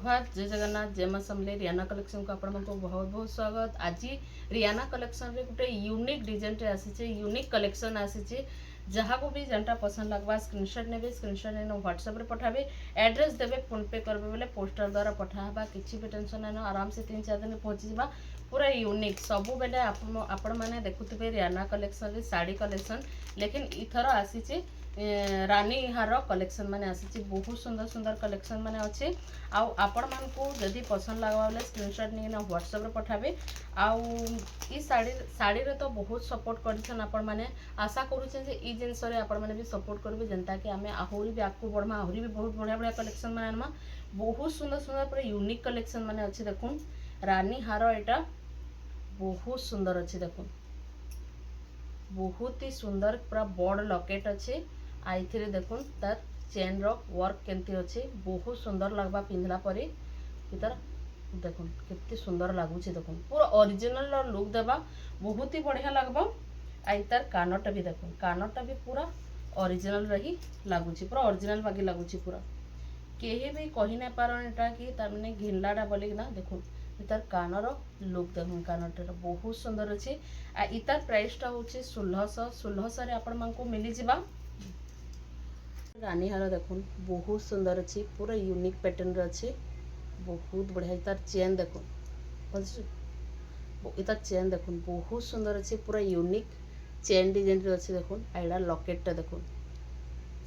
सुप्रभात जय जगन्नाथ जय मां समले रियाना कलेक्शन को आपण को बहुत बहुत स्वागत। आज रियाना कलेक्शन रे गोटे यूनिक डिजाइन रे आसी यूनिक कलेक्शन आसी जहाँ को भी जेनटा पसंद लगवा स्क्रीनशॉट नेबे स्क्रीनशॉट ने व्हाट्सएप रे पठाबे एड्रेस देबे फोन पे करबे बोले पोस्टर द्वारा पठाबा किछि भी टेंशन ना आराम से 3-4 दिन पहुंची जाबा पूरा यूनिक सबु बेले आपण माने देखुथिबे रियाना कलेक्शन रे साड़ी कलेक्शन लेकिन इथर आसी रानी हार कलेक्शन माने आसी बहुत सुंदर सुंदर कलेक्शन माने अच्छे आउ आपण मान को जदि पसंद लगवा बोले स्क्रीनशॉट नहीं ना व्हाट्सएप रे पठाबे आउ ई साड़ी रे तो बहुत सपोर्ट करछन आपण माने आशा करूछे जे ई जिंस रे आपण माने भी सपोर्ट करबे जनता कि आमे आहुरी भी आकु बढ़मा आहुरी भी बहुत बढ़िया बढ़िया कलेक्शन माने आनमा बहुत सुंदर सुंदर पूरा यूनिक कलेक्शन माने अच्छे देखुन रानी हार एटा बहुत सुंदर अच्छे देखुन बहुत ही सुंदर पूरा बड़ लॉकेट अच्छे आइथिरे देखुन तार चेन रो वर्क केमती अच्छे बहुत सुंदर लगबा पिंधला परे इधर देखुन केते सुंदर लागुचे देखुन पूरा ओरिजिनल लुक देबा बहुत ही बढ़िया लगबा आई तार कानटा भी देखुन कानटा भी पूरा ओरिजिनल रही लागुची पूरा ओरिजिनल बागी लागुची पूरा केहे भी कहि ना पारन एटा कि तार माने घिनलाडा बोली ना देखुन इतार कानर लुक देखुन कानटा बहुत सुंदर अच्छे आ इतार प्राइस टा होचे 1600 रे आपण मानको मिली जिबा रानी हार देखुन बहुत सुंदर अच्छी पूरा यूनिक पैटर्न अच्छे बहुत बढ़िया तार चेन देखुन इतार चेन देखुन बहुत सुंदर अच्छे पूरा यूनिक चेन डिजाइन अच्छे देखुन आइडा लॉकेट देखुन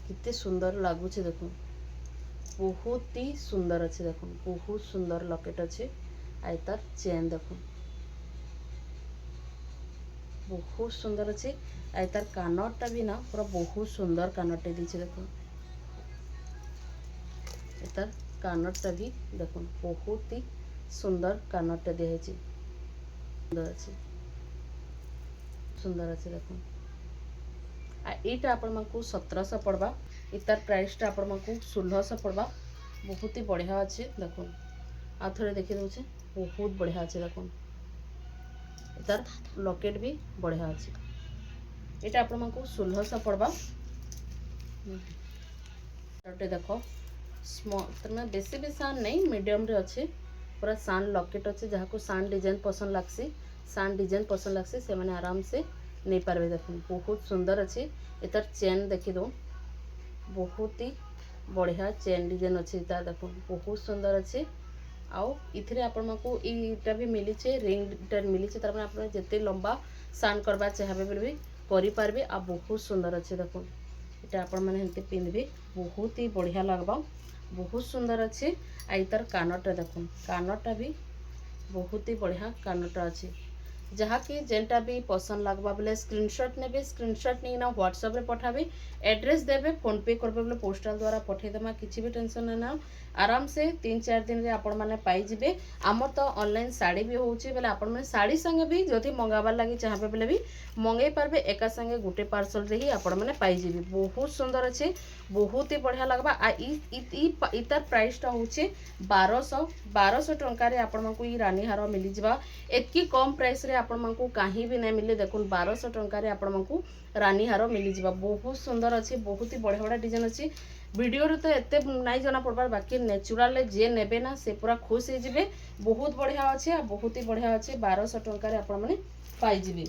कितने सुंदर लगुचे देखुन बहुत ही सुंदर अच्छे देखुन बहुत सुंदर लॉकेट अच्छे आई तार चेन देखुन बहुत सुंदर अच्छे आई तार कानटा भी ना पूरा बहुत सुंदर कानटे दीचे देखुन तार कानटा भी देखुन बहुत ही सुंदर कानटा दिया सुंदर अच्छे सुंदर अच्छे देखुन आईटा आपण मानकु 1700 पड़वा इतार प्राइस टा आपण मानकु 1600 पड़वा बहुत ही बढ़िया अच्छे देखुन आ थोड़े देखि दउछे बहुत बढ़िया अच्छे देखुन तार लॉकेट भी बढ़िया अच्छे एटा आपण मानकु 1600 पड़वा देखो स्मॉल बेसी भी सान नहीं मीडियम रे अच्छे पूरा सान लॉकेट अच्छे जहाँ को सान डिजाइन पसंद लागसी सान डिजाइन पसंद लागसी से माने आराम से नहीं पारबे देखुन बहुत सुंदर अच्छे इतार चेन देखि दो बहुत ही बढ़िया चेन डिजाइन अच्छे इतार देखुन बहुत सुंदर अच्छे आउ इथिरे आपण मानकु इटा भी मिलीचे रिंग टर मिलीचे तार माने आपण जते लंबा सान करबा चाहबे बोले भी करि पारबे आ बहुत सुंदर अच्छे देखुन इटा आपण माने हेंते पिनबे बहुत ही बढ़िया लगबा बहुत सुंदर अच्छे आई तार कानटा देखुन कानटा भी बहुत ही बढ़िया कानटा अच्छे जहाँ कि जेनटा भी पसंद लगवा बोले स्क्रीनशॉट नेबे स्क्रीनशॉट नहीं ना व्हाट्सएप रे पठाबे एड्रेस देबे फोन पे करबे बोले पोस्टल द्वारा पठे देमा किछि भी टेंशन ना आराम से 3-4 दिन रे आपण माने पाई जिबे हमर तो ऑनलाइन साड़ी भी होउची बोले आपण माने साड़ी संगे भी जदि मंगाबार लागि चाहबे बोले भी मंगाई पारबे एका संगे गुटे पार्सल रे ही आपण माने पाई जिबे बहुत सुंदर अच्छे बहुत ही बढ़िया लगबा आ इतार प्राइस टा होचे 1200 टंका रे आपण मानकु ई रानी हार मिली जिबा एतकी कम प्राइस रे आपण मानकु कहीं भी नहीं मिले देखुन 1200 टंका रे आपण मानकु रानी हार मिली जिबा बहुत सुंदर अच्छे बहुत ही बढ़िया बढ़िया डिजाइन अच्छे वीडियो रे तो एते नहीं जना पड़बार बाकी नेचुरल जे नेबे ना से पूरा खुश हो जिबे बहुत बढ़िया अच्छे बहुत ही बढ़िया अच्छे 1200 टंका रे आपण माने पाई जिबे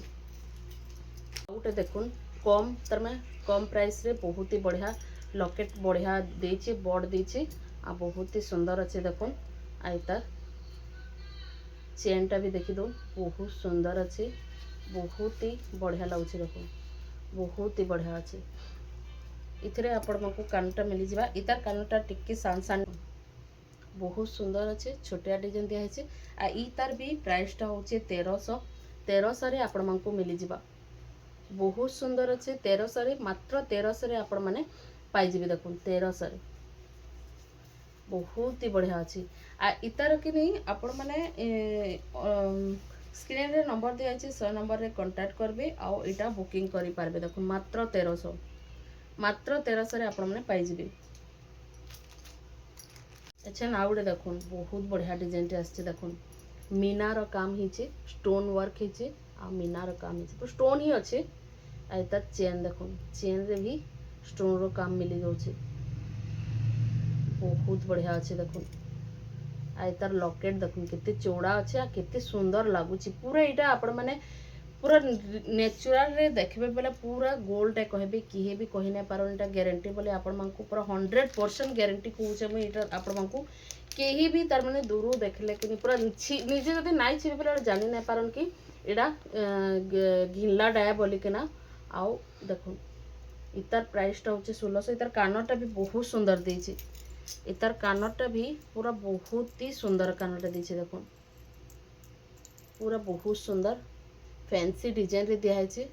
गोटे देखुन कम तर में कम प्राइस रे बहुत ही बढ़िया लॉकेट बढ़िया देछे बड़ देछे आ बहुत ही सुंदर अच्छे देखुन आई तार चेन टा भी देखि दो बहुत सुंदर अच्छे बहुत ही बढ़िया लगुचे देखो बहुत ही बढ़िया अच्छे इथरे आपण मको कानटा मिली जिबा इतार कानटा टिक्की सान सान बहुत सुंदर अच्छे छोटिया डिजाइन दिया है आ इतार भी प्राइस टा होचे 1300 रे आपण मको मिली जिबा बहुत सुंदर अच्छे 1300 रे मात्र 1300 रे आपण माने पाई जिबे देखुन 1300 रे बहुत ही बढ़िया अच्छी आ इतार कि नहीं आपण माने स्क्रीन रे नंबर दिया है से नंबर रे कांटेक्ट करबे आउ इटा बुकिंग करि पारबे देखुन मात्र 1300 रे आपण माने पाई जिबे अच्छा ना उडे देखुन बहुत बढ़िया डिजाइन टे आछे देखुन मीना रो काम हिचे स्टोन वर्क हिचे आ मीना रो काम हिचे तो स्टोन ही अच्छे आ इता चेन देखुन चेन रे भी स्टोन रो काम मिली जाउछे बहुत बढ़िया अच्छे देखो आई तार लॉकेट देखो केते चौड़ा अच्छे आ केते सुंदर लगुच पूरा यहाँ आपण मैंने पूरा नेचुरल रे देखबे बेले पूरा गोल्ड कहबे किए भी कही नहीं पार यहाँ ग्यारंटी बोले आपण मानकु पूरा 100% ग्यारंटी कहूचे मुझे यहाँ आपण मानकु कहीं भी तार माने दूर देखले कि पूरा निजे जब नाई छीबे बोले जानी नहीं पारन कि यहाँ घिनला डाया बोलिकिना आउ देखो इतार प्राइसटा हूँ 1600 इतार कानटा भी बहुत सुंदर देछि इतार कानटा भी पूरा बहुत ही सुंदर कानटा देछि देखो पूरा बहुत सुंदर फैंसी डिजाइन रे दिया है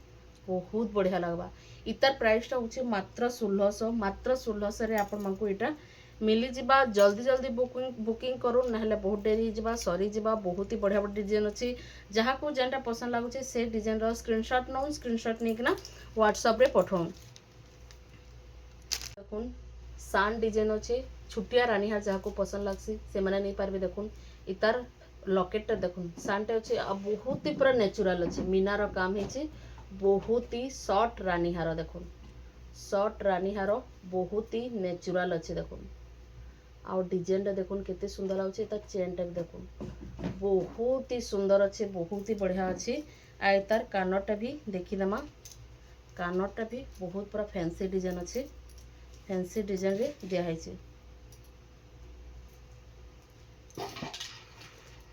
बहुत बढ़िया लगवा इतार प्राइसटा हूँ मात्र 1600 रे आपण मानकु इटा मिली जिबा जल्दी जल्दी बुकिंग करू ना बहुत डेरी जिबा सरी जिबा बहुत ही बढ़िया बढ़िया डिजाइन अच्छी जहाँ को जेनटा पसंद लगुचे से डिजाइन रो स्क्रीनशॉट नौ स्क्रीनशॉट नहीं व्हाट्सएप रे पठाऊँ देखुन सान डिजाइन अच्छे छुटिया रानीहार जहाँ को पसंद लगसी से मैंने नहीं पारबे देखुन इतार लॉकेटटा देखुन सानटा अच्छे आ बहुत ही पूरा नेचुरल अच्छे मीनार काम है बहुत ही शॉर्ट रानीहार देखुन शॉर्ट रानीहार बहुत ही नेचुरल अच्छे देखुन आउ डिजाइनटा देखुन केते सुंदर लाଗୁଛି तार चेनटा भी देखुन बहुत ही सुंदर अच्छे बहुत ही बढ़िया अच्छे आ तार कानटा भी देखीदमा कानटा भी बहुत पूरा फैंसी डिजाइन अच्छे फैंसी डिजाइन रे दिया है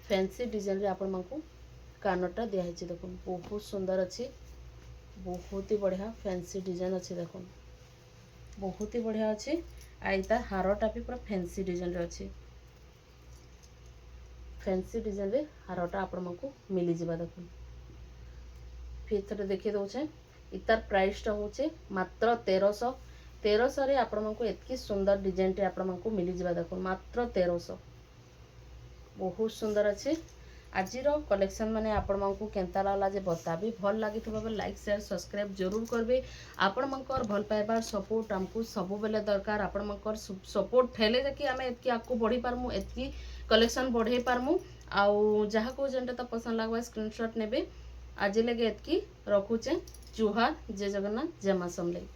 फैंसी डिजाइन रे आपण मानकु कानटा दिया है देखुन बहुत सुंदर अच्छे बहुत ही बढ़िया फैंसी डिजाइन अच्छे देखुन बहुत ही बढ़िया अच्छे आई तार हारटा भी पूरा फैंसी डिजाइन रे अच्छे फैंसी डिजाइन रे हारटा आपण मानकु मिली जिबा देखुन फिर थोड़े देखिए दउछे इतार प्राइसटा होचे मात्र 1300 रे आपण मानकु एतकी सुंदर डिजाइन टे आपण मानकु मिली जिबा देखुन मात्र 1300 बहुत सुंदर अच्छे आजिर कलेक्शन माने आपण मानकु केनता लागला जे बताबी भल लागिथबा बेले लाइक शेयर सब्सक्राइब जरूर करबे आपण मानकर भल पाइबार सपोर्ट हमकु सब बेले दरकार आपण मानकर सपोर्ट हेले जे कि हमें एतकी आकु बढ़ी पारमु एतकी कलेक्शन बढ़े पारमु आउ जहाँ को जेनटा तो पसंद लागबा स्क्रीनशॉट नेबे आज लगे एतकी रखुचे जुहार जय जगन्नाथ जय मां समलेई।